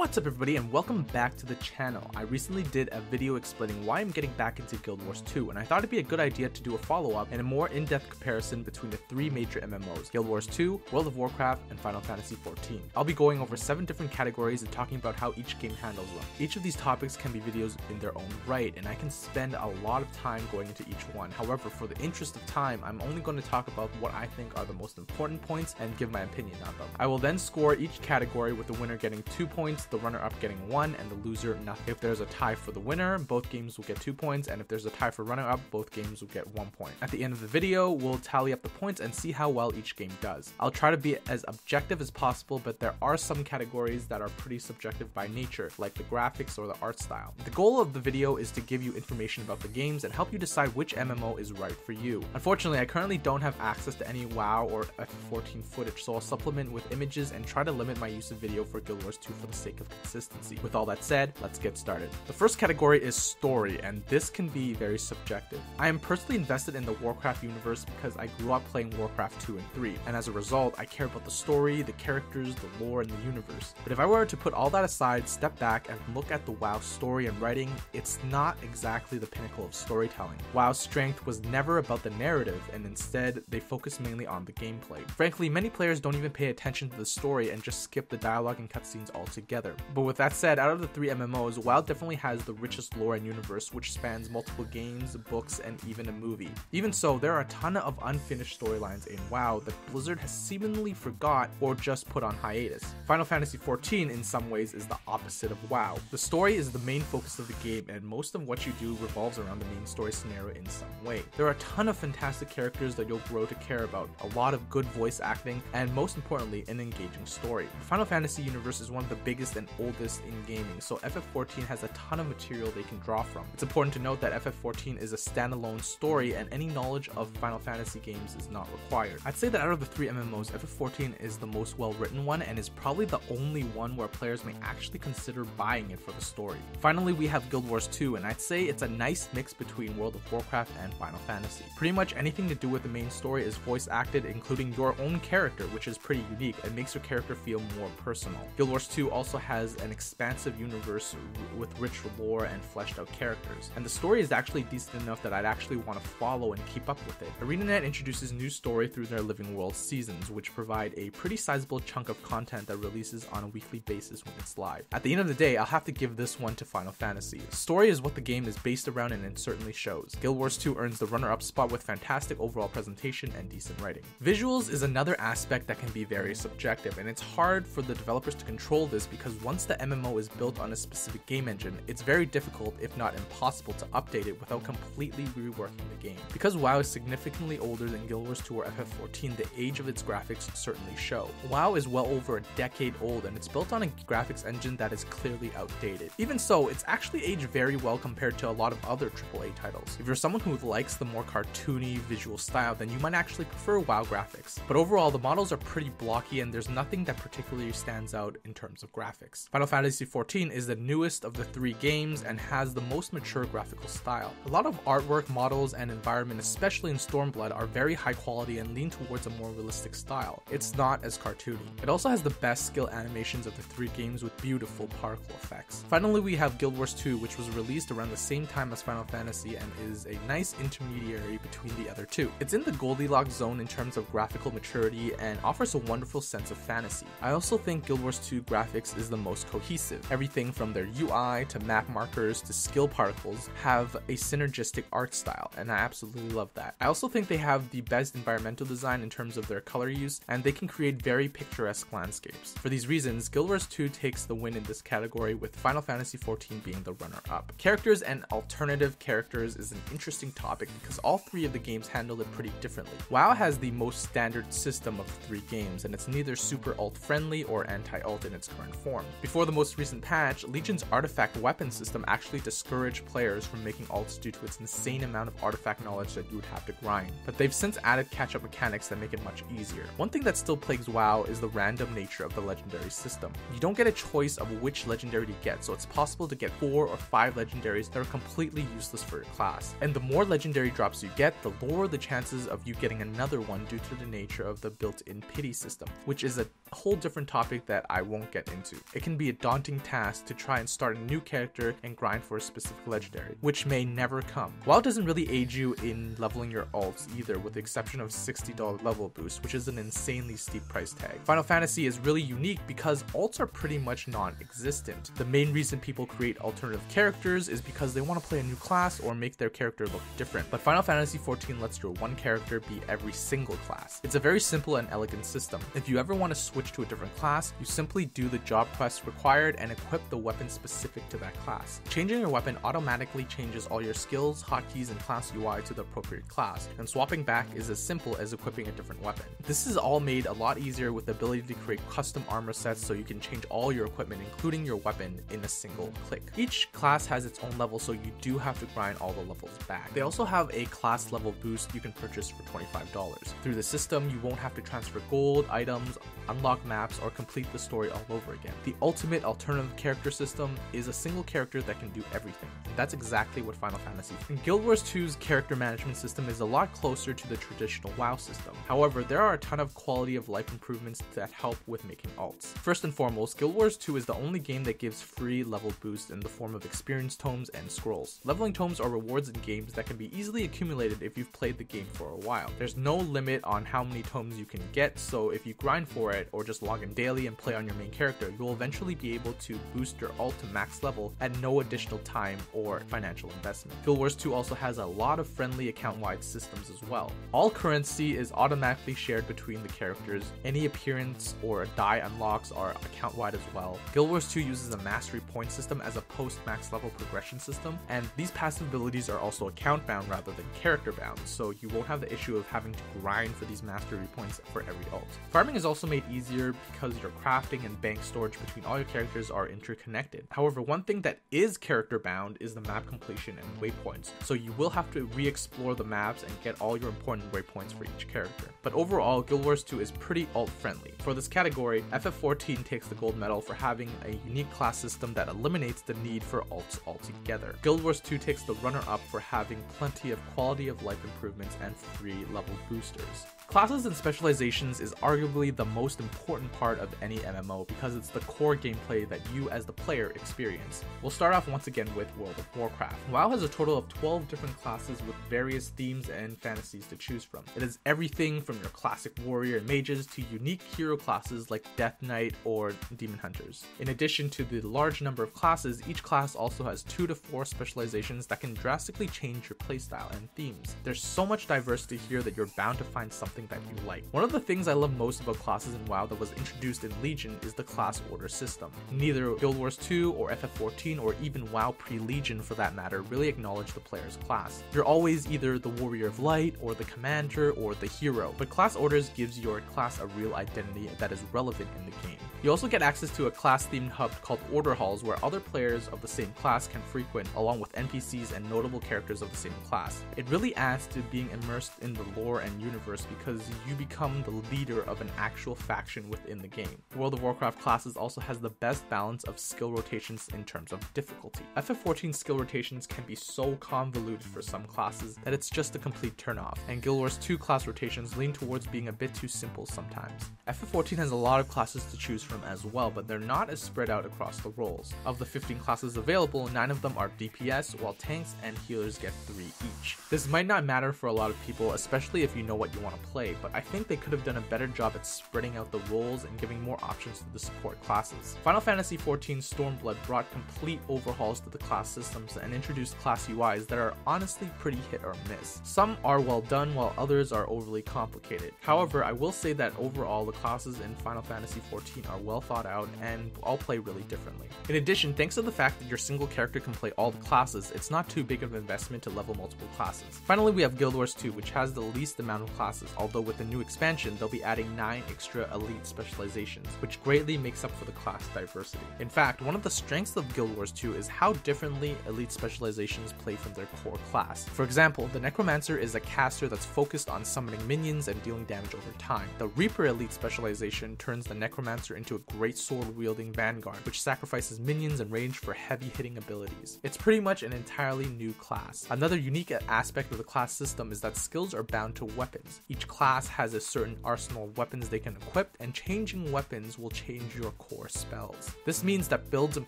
What's up everybody and welcome back to the channel. I recently did a video explaining why I'm getting back into Guild Wars 2 and I thought it'd be a good idea to do a follow-up and a more in-depth comparison between the three major MMOs, Guild Wars 2, World of Warcraft, and Final Fantasy XIV. I'll be going over 7 different categories and talking about how each game handles them. Each of these topics can be videos in their own right and I can spend a lot of time going into each one. However, for the interest of time, I'm only going to talk about what I think are the most important points and give my opinion on them. I will then score each category with the winner getting 2 points, the runner-up getting 1, and the loser nothing. If there's a tie for the winner, both games will get 2 points, and if there's a tie for runner-up, both games will get 1 point. At the end of the video, we'll tally up the points and see how well each game does. I'll try to be as objective as possible, but there are some categories that are pretty subjective by nature, like the graphics or the art style. The goal of the video is to give you information about the games and help you decide which MMO is right for you. Unfortunately, I currently don't have access to any WoW or FF14 footage, so I'll supplement with images and try to limit my use of video for Guild Wars 2 for the sake of consistency. With all that said, let's get started. The first category is story, and this can be very subjective. I am personally invested in the Warcraft universe because I grew up playing Warcraft 2 and 3, and as a result, I care about the story, the characters, the lore, and the universe. But if I were to put all that aside, step back, and look at the WoW story and writing, it's not exactly the pinnacle of storytelling. WoW's strength was never about the narrative, and instead, they focus mainly on the gameplay. Frankly, many players don't even pay attention to the story and just skip the dialogue and cutscenes altogether. But with that said, out of the 3 MMOs, WoW definitely has the richest lore and universe, which spans multiple games, books, and even a movie. Even so, there are a ton of unfinished storylines in WoW that Blizzard has seemingly forgot or just put on hiatus. Final Fantasy XIV in some ways is the opposite of WoW. The story is the main focus of the game, and most of what you do revolves around the main story scenario in some way. There are a ton of fantastic characters that you'll grow to care about, a lot of good voice acting, and most importantly, an engaging story. The Final Fantasy universe is one of the biggest and oldest in gaming, so FF14 has a ton of material they can draw from. It's important to note that FF14 is a standalone story and any knowledge of Final Fantasy games is not required. I'd say that out of the 3 MMOs, FF14 is the most well written one and is probably the only one where players may actually consider buying it for the story. Finally, we have Guild Wars 2, and I'd say it's a nice mix between World of Warcraft and Final Fantasy. Pretty much anything to do with the main story is voice acted, including your own character, which is pretty unique and makes your character feel more personal. Guild Wars 2 also has an expansive universe with rich lore and fleshed out characters, and the story is actually decent enough that I'd actually want to follow and keep up with it. ArenaNet introduces new story through their Living World seasons, which provide a pretty sizable chunk of content that releases on a weekly basis when it's live. At the end of the day, I'll have to give this one to Final Fantasy. Story is what the game is based around and it certainly shows. Guild Wars 2 earns the runner-up spot with fantastic overall presentation and decent writing. Visuals is another aspect that can be very subjective, and it's hard for the developers to control this because once the MMO is built on a specific game engine, it's very difficult, if not impossible, to update it without completely reworking the game. Because WoW is significantly older than Guild Wars 2 or FF14, the age of its graphics certainly show. WoW is well over a decade old and it's built on a graphics engine that is clearly outdated. Even so, it's actually aged very well compared to a lot of other AAA titles. If you're someone who likes the more cartoony visual style, then you might actually prefer WoW graphics. But overall, the models are pretty blocky and there's nothing that particularly stands out in terms of graphics. Final Fantasy XIV is the newest of the 3 games and has the most mature graphical style. A lot of artwork, models, and environment, especially in Stormblood, are very high quality and lean towards a more realistic style. It's not as cartoony. It also has the best skill animations of the 3 games with beautiful particle effects. Finally, we have Guild Wars 2, which was released around the same time as Final Fantasy and is a nice intermediary between the other 2. It's in the Goldilocks zone in terms of graphical maturity and offers a wonderful sense of fantasy. I also think Guild Wars 2 graphics is the most cohesive. Everything from their UI to map markers to skill particles have a synergistic art style, and I absolutely love that. I also think they have the best environmental design in terms of their color use, and they can create very picturesque landscapes. For these reasons, Guild Wars 2 takes the win in this category, with Final Fantasy XIV being the runner-up. Characters and alternative characters is an interesting topic because all 3 of the games handle it pretty differently. WoW has the most standard system of the 3 games, and it's neither super alt-friendly or anti-alt in its current form. Before the most recent patch, Legion's artifact weapon system actually discouraged players from making alts due to its insane amount of artifact knowledge that you would have to grind, but they've since added catch-up mechanics that make it much easier. One thing that still plagues WoW is the random nature of the legendary system. You don't get a choice of which legendary to get, so it's possible to get 4 or 5 legendaries that are completely useless for your class. And the more legendary drops you get, the lower the chances of you getting another one due to the nature of the built-in pity system, which is a a whole different topic that I won't get into. It can be a daunting task to try and start a new character and grind for a specific legendary, which may never come. WoW doesn't really aid you in leveling your alts either, with the exception of $60 level boost, which is an insanely steep price tag. Final Fantasy is really unique because alts are pretty much non-existent. The main reason people create alternative characters is because they want to play a new class or make their character look different, but Final Fantasy XIV lets your one character be every single class. It's a very simple and elegant system. If you ever want to switch to a different class, you simply do the job quests required and equip the weapon specific to that class. Changing your weapon automatically changes all your skills, hotkeys, and class UI to the appropriate class, and swapping back is as simple as equipping a different weapon. This is all made a lot easier with the ability to create custom armor sets so you can change all your equipment, including your weapon, in a single click. Each class has its own level, so you do have to grind all the levels back. They also have a class level boost you can purchase for $25. Through the system, you won't have to transfer gold, items, unlock maps, or complete the story all over again. The ultimate alternative character system is a single character that can do everything, and that's exactly what Final Fantasy is. And Guild Wars 2's character management system is a lot closer to the traditional WoW system. However, there are a ton of quality of life improvements that help with making alts. First and foremost, Guild Wars 2 is the only game that gives free level boosts in the form of experience tomes and scrolls. Leveling tomes are rewards in games that can be easily accumulated if you've played the game for a while. There's no limit on how many tomes you can get, so if you grind for it or just log in daily and play on your main character, you'll eventually be able to boost your ult to max level at no additional time or financial investment. Guild Wars 2 also has a lot of friendly account-wide systems as well. All currency is automatically shared between the characters. Any appearance or die unlocks are account-wide as well. Guild Wars 2 uses a mastery point system as a post-max level progression system, and these passive abilities are also account-bound rather than character-bound, so you won't have the issue of having to grind for these mastery points for every ult. Farming is also made easier because your crafting and bank storage between all your characters are interconnected. However, one thing that is character-bound is the map completion and waypoints, so you will have to re-explore the maps and get all your important waypoints for each character. But overall, Guild Wars 2 is pretty ult-friendly. For this category, FF14 takes the gold medal for having a unique class system that eliminates the need for ults altogether. Guild Wars 2 takes the runner-up for having plenty of quality of life improvements and free level boosters. Classes and specializations is arguably the most important part of any MMO because it's the core gameplay that you as the player experience. We'll start off once again with World of Warcraft. WoW has a total of 12 different classes with various themes and fantasies to choose from. It is everything from your classic warrior and mages to unique hero classes like Death Knight or Demon Hunters. In addition to the large number of classes, each class also has 2 to 4 specializations that can drastically change your playstyle and themes. There's so much diversity here that you're bound to find something that you like. One of the things I love most about classes in WoW that was introduced in Legion is the class order system. Neither Guild Wars 2 or FF14 or even WoW pre-Legion for that matter really acknowledge the player's class. You're always either the warrior of light or the commander or the hero, but class orders gives your class a real identity that is relevant in the game. You also get access to a class-themed hub called Order Halls where other players of the same class can frequent along with NPCs and notable characters of the same class. It really adds to being immersed in the lore and universe because you become the leader of an actual faction within the game. World of Warcraft classes also has the best balance of skill rotations in terms of difficulty. FF14 skill rotations can be so convoluted for some classes that it's just a complete turnoff, and Guild Wars 2 class rotations lean towards being a bit too simple sometimes. FF14 has a lot of classes to choose from as well, but they're not as spread out across the roles. Of the 15 classes available, 9 of them are DPS, while tanks and healers get 3 each. This might not matter for a lot of people, especially if you know what you want to play, but I think they could have done a better job at spreading out the roles and giving more options to the support classes. Final Fantasy XIV Stormblood brought complete overhauls to the class systems and introduced class UIs that are honestly pretty hit or miss. Some are well done while others are overly complicated. However, I will say that overall the classes in Final Fantasy XIV are well thought out and all play really differently. In addition, thanks to the fact that your single character can play all the classes, it's not too big of an investment to level multiple classes. Finally, we have Guild Wars 2, which has the least amount of classes, although with the new expansion, they'll be adding 9 extra elite specializations, which greatly makes up for the class diversity. In fact, one of the strengths of Guild Wars 2 is how differently elite specializations play from their core class. For example, the Necromancer is a caster that's focused on summoning minions and dealing damage over time. The Reaper elite specialization turns the Necromancer into a great sword-wielding vanguard, which sacrifices minions and range for heavy-hitting abilities. It's pretty much an entirely new class. Another unique aspect of the class system is that skills are bound to weapons. Each class has a certain arsenal of weapons they can equip, and changing weapons will change your core spells. This means that builds and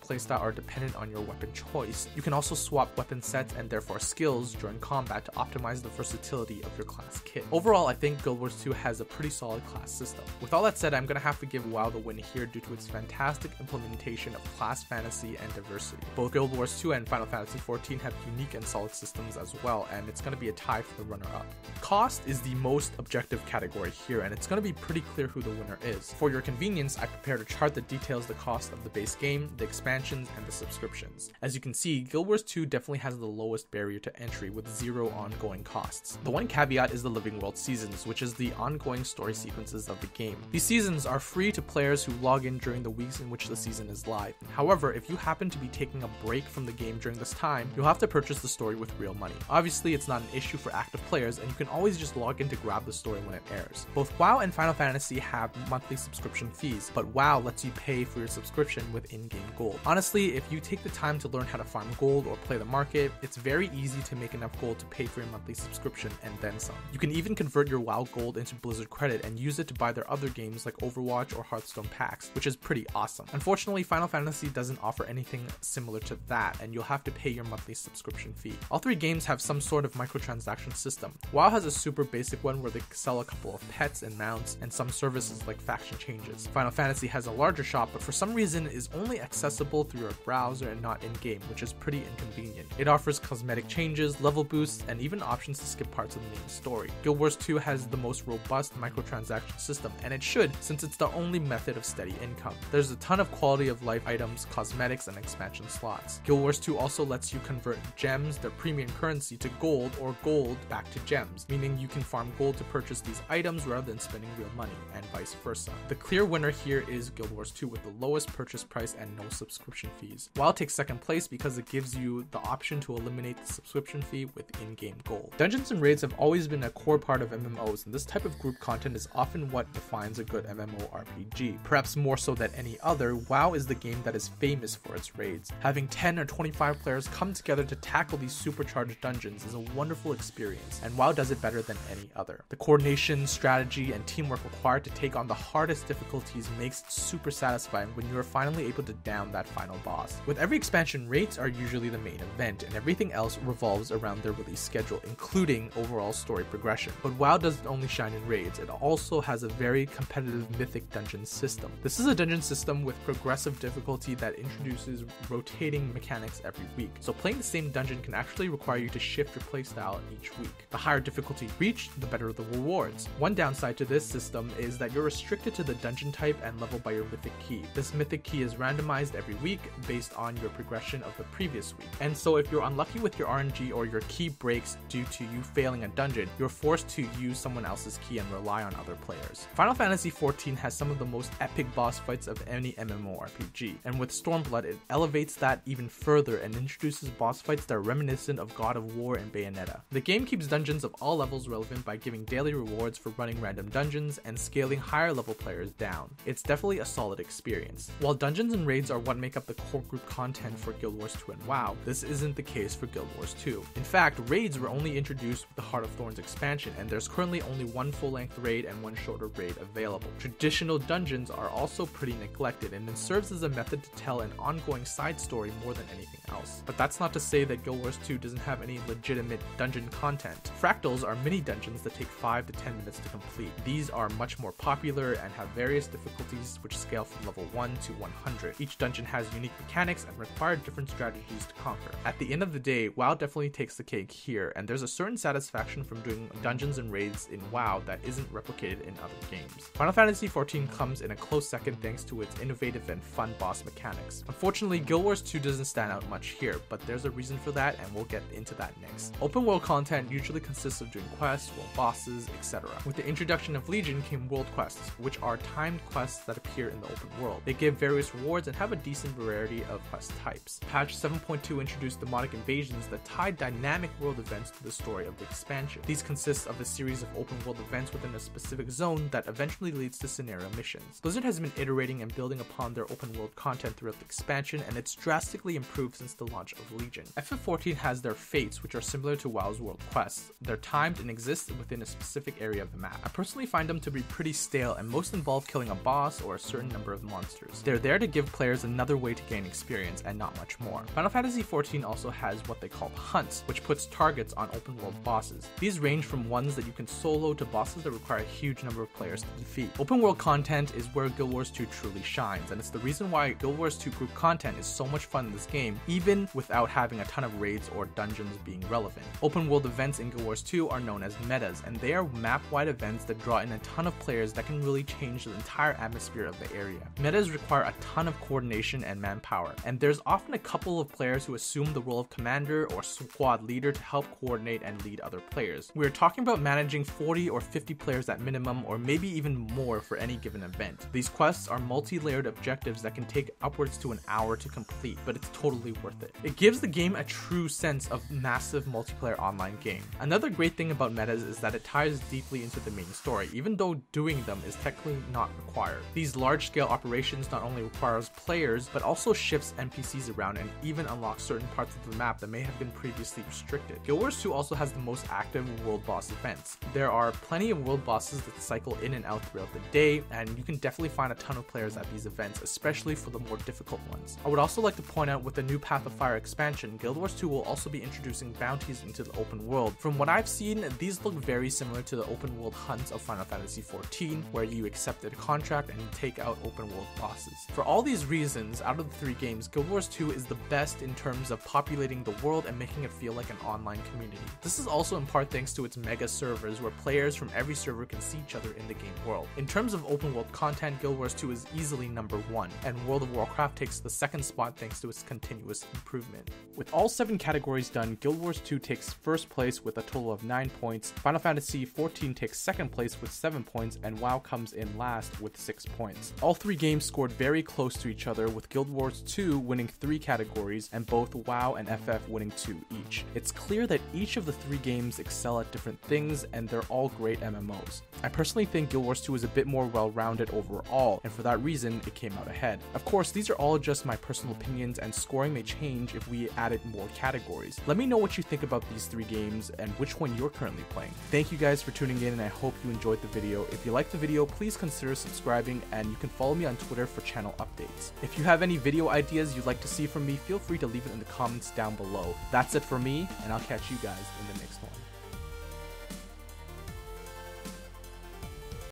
playstyle are dependent on your weapon choice. You can also swap weapon sets and therefore skills during combat to optimize the versatility of your class kit. Overall, I think Guild Wars 2 has a pretty solid class system. With all that said, I'm gonna have to give WoW the win here due to its fantastic implementation of class fantasy and diversity. Both Guild Wars 2 and Final Fantasy XIV have unique and solid systems as well, and it's gonna be a tie for the runner-up. Cost is the most objective category here, and it's gonna be pretty clear who the winner is. For your convenience, I prepared a chart that details the cost of the base game, the expansions, and the subscriptions. As you can see, Guild Wars 2 definitely has the lowest barrier to entry with 0 ongoing costs. The one caveat is the Living World Seasons, which is the ongoing story sequences of the game. These seasons are free to players who log in during the weeks in which the season is live. However, if you happen to be taking a break from the game during this time, you'll have to purchase the story with real money. Obviously, it's not an issue for active players, and you can always just log in to grab the story when it airs. Both WoW and Final Fantasy have monthly subscription fees, but WoW lets you pay for your subscription with in-game gold. Honestly, if you take the time to learn how to farm gold or play the market, it's very easy to make enough gold to pay for your monthly subscription and then some. You can even convert your WoW gold into Blizzard credit and use it to buy their other games like Overwatch or Hearthstone packs, which is pretty awesome. Unfortunately, Final Fantasy doesn't offer anything similar to that, and you'll have to pay your monthly subscription fee. All three games have some sort of microtransaction system. WoW has a super basic one where they sell a couple of pets and mounts and some services like faction changes. Final Fantasy has a larger shop, but for some reason is only accessible through your browser and not in-game, which is pretty inconvenient. It offers cosmetic changes, level boosts, and even options to skip parts of the main story. Guild Wars 2 has the most robust microtransaction system, and it should, since it's the only method of steady income. There's a ton of quality of life items, cosmetics, and expansion slots. Guild Wars 2 also lets you convert gems, their premium currency, to gold, or gold back to gems, meaning you can farm gold to purchase these items rather than spending real money, and vice versa. The clear winner here is Guild Wars 2 with the lowest purchase price and no subscription fees. WoW takes second place because it gives you the option to eliminate the subscription fee with in-game gold. Dungeons and raids have always been a core part of MMOs, and this type of group content is often what defines a good MMORPG. Perhaps more so than any other, WoW is the game that is famous for its raids. Having 10 or 25 players come together to tackle these supercharged dungeons is a wonderful experience, and WoW does it better than any other. The coordination, strategy, and teamwork required to take on the hardest difficulties makes it super satisfying when you are finally able to down that final boss. With every expansion, raids are usually the main event, and everything else revolves around their release schedule, including overall story progression. But WoW doesn't only shine in raids, it also has a very competitive mythic dungeon system. This is a dungeon system with progressive difficulty that introduces rotating mechanics every week, so playing the same dungeon can actually require you to shift your playstyle each week. The higher difficulty reached, the better the rewards. One downside to this system is that you're restricted to the dungeon type and level by your mythic key. This mythic key is randomized every week based on your progression of the previous week, and so if you're unlucky with your RNG or your key breaks due to you failing a dungeon, you're forced to use someone else's key and rely on other players. Final Fantasy XIV has some of the most epic boss fights of any MMORPG, and with Stormblood it elevates that even further and introduces boss fights that are reminiscent of God of War and Bayonetta. The game keeps dungeons of all levels relevant by giving daily rewards for running random dungeons and scaling higher level players down. It's definitely a solid experience. While dungeons and raids are what make up the core group content for Guild Wars 2 and WoW, this isn't the case for Guild Wars 2. In fact, raids were only introduced with the Heart of Thorns expansion, and there's currently only one full-length raid and one shorter raid available. Traditional dungeons are also pretty neglected, and it serves as a method to tell an ongoing side story more than anything else. But that's not to say that Guild Wars 2 doesn't have any legitimate dungeon content. Fractals are mini dungeons that take 5 to 10 minutes to complete. These are much more popular and have various difficulties which scale from level 1 to 100. Each dungeon has unique mechanics and require different strategies to conquer. At the end of the day, WoW definitely takes the cake here, and there's a certain satisfaction from doing dungeons and raids in WoW that isn't replicated in other games. Final Fantasy XIV comes in a close second thanks to its innovative and fun boss mechanics. Unfortunately, Guild Wars 2 doesn't stand out much here, but there's a reason for that, and we'll get into that next. Open world content usually consists of doing quests, world bosses, etc. With the introduction of Legion came world quests, which are timed quests that appear in the open world. They give various rewards and have a decent variety of quest types. Patch 7.2 introduced demonic invasions that tied dynamic world events to the story of the expansion. These consist of a series of open world events within a specific zone that eventually leads to scenario missions. Blizzard has been iterating and building upon their open world content throughout the expansion, and it's drastically improved since the launch of Legion. FF14 has their fates, which are similar to WoW's world quests. They're timed and exist within a specific area of the map. I personally find them to be pretty stale and most involve killing a boss or a certain number of monsters. They're there to give players another way to gain experience and not much more. Final Fantasy XIV also has what they call hunts, which puts targets on open world bosses. These range from ones that you can solo to bosses that require a huge number of players to defeat. Open world content is where Guild Wars 2 truly shines, and it's the reason why Guild Wars 2 group content is so much fun in this game, even without having a ton of raids or dungeons being relevant. Open world events in Guild Wars 2 are known as metas, and they are map-wide events that draw in a ton of players that can really change the entire atmosphere of the area. Metas require a ton of coordination and manpower, and there's often a couple of players who assume the role of commander or squad leader to help coordinate and lead other players. We're talking about managing 40 or 50 players at minimum, or maybe even more for any given event. These quests are multi-layered objectives that can take upwards to an hour to complete, but it's totally worth it. It gives the game a true sense of massive multiplayer online game. Another great thing about metas is that it ties deeply into the main story, even though doing them is technically not required. These large-scale operations not only requires players, but also shifts NPCs around and even unlocks certain parts of the map that may have been previously restricted. Guild Wars 2 also has the most active world boss events. There are plenty of world bosses that cycle in and out throughout the day, and you can definitely find a ton of players at these events, especially for the more difficult ones. I would also like to point out, with the new Path of Fire expansion, Guild Wars 2 will also be introducing bounties into the open world. From what I've seen, these look very similar to the open world hunts of Final Fantasy XIV, where you accept a contract and take out open world bosses. For all these reasons, out of the three games, Guild Wars 2 is the best in terms of populating the world and making it feel like an online community. This is also in part thanks to its mega servers, where players from every server can see each other in the game world. In terms of open world content, Guild Wars 2 is easily number one, and World of Warcraft takes the second spot thanks to its continuous improvement. With all 7 categories done, Guild Wars 2 takes first place with a total of 9 points, Final Fantasy XIV takes second place with 7 points, and WoW comes in last with 6 points. All 3 games scored very close to each other, with Guild Wars 2 winning 3 categories and both WoW and FF winning 2 each. It's clear that each of the 3 games excel at different things, and they're all great MMOs. I personally think Guild Wars 2 is a bit more well-rounded overall, and for that reason, it came out ahead. Of course, these are all just my personal opinions, and scoring may change if we added more categories. Let me know what you think about these 3 games and which one you're currently playing. Thank you guys for tuning in, and I hope you enjoyed the video. If you liked the video, please consider subscribing, and you can follow me on Twitter for channel updates. If you have any video ideas you'd like to see from me, feel free to leave it in the comments down below. That's it for me, and I'll catch you guys in the next one.